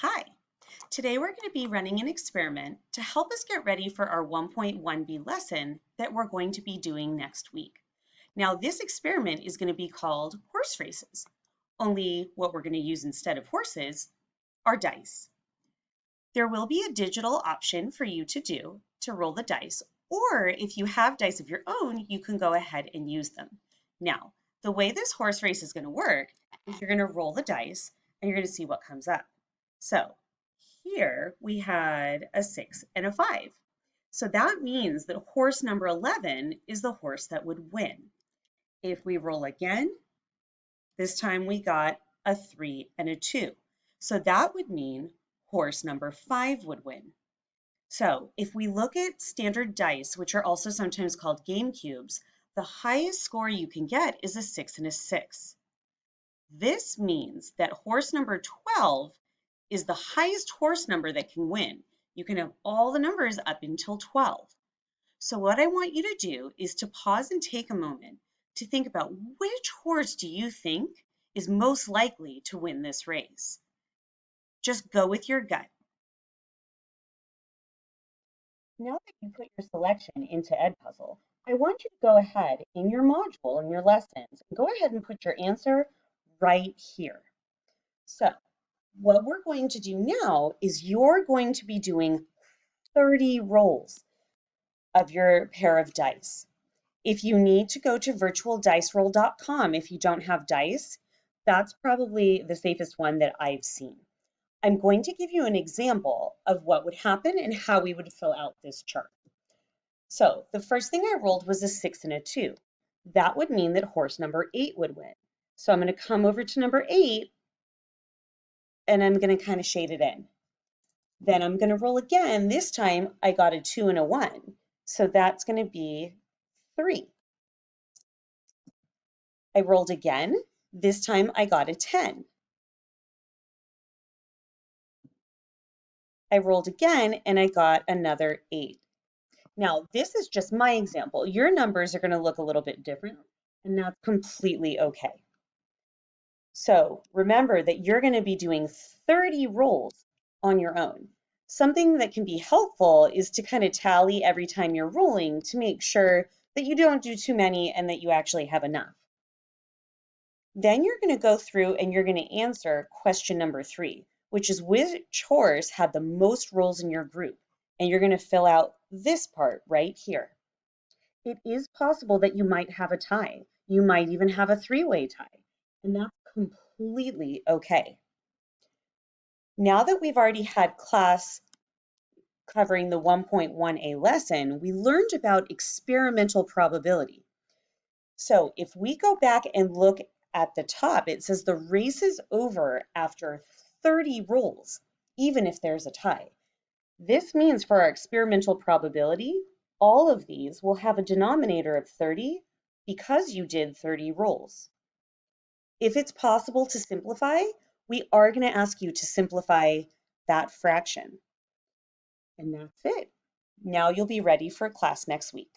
Hi, today we're going to be running an experiment to help us get ready for our 1.1b lesson that we're going to be doing next week. Now, this experiment is going to be called horse races, only what we're going to use instead of horses are dice. There will be a digital option for you to do to roll the dice, or if you have dice of your own, you can go ahead and use them. Now, the way this horse race is going to work is you're going to roll the dice and you're going to see what comes up. So here we had a 6 and a 5. So that means that horse number 11 is the horse that would win. If we roll again, this time we got a 3 and a 2. So that would mean horse number 5 would win. So if we look at standard dice, which are also sometimes called game cubes, the highest score you can get is a 6 and a 6. This means that horse number 12 is the highest horse number that can win. You can have all the numbers up until 12. So what I want you to do is to pause and take a moment to think about which horse do you think is most likely to win this race. Just go with your gut. Now that you put your selection into Edpuzzle, I want you to go ahead in your module, in your lessons, and go ahead and put your answer right here. So what we're going to do now is you're going to be doing 30 rolls of your pair of dice. If you need to go to virtualdiceroll.com, if you don't have dice, that's probably the safest one that I've seen. I'm going to give you an example of what would happen and how we would fill out this chart. So the first thing I rolled was a 6 and a 2. That would mean that horse number 8 would win. So I'm going to come over to number 8 and I'm going to kind of shade it in. Then I'm going to roll again. This time I got a 2 and a 1. So that's going to be 3. I rolled again. This time I got a 10. I rolled again and I got another 8. Now, this is just my example. Your numbers are going to look a little bit different, and that's completely okay. So remember that you're going to be doing 30 rolls on your own. Something that can be helpful is to kind of tally every time you're rolling to make sure that you don't do too many and that you actually have enough. Then you're going to go through and you're going to answer question number 3, which is which horse had the most rolls in your group. And you're going to fill out this part right here. It is possible that you might have a tie. You might even have a 3-way tie, and that's completely okay. Now that we've already had class covering the 1.1a lesson, we learned about experimental probability. So if we go back and look at the top, it says the race is over after 30 rolls, even if there's a tie. This means for our experimental probability, all of these will have a denominator of 30 because you did 30 rolls. If it's possible to simplify, we are going to ask you to simplify that fraction. And that's it. Now you'll be ready for class next week.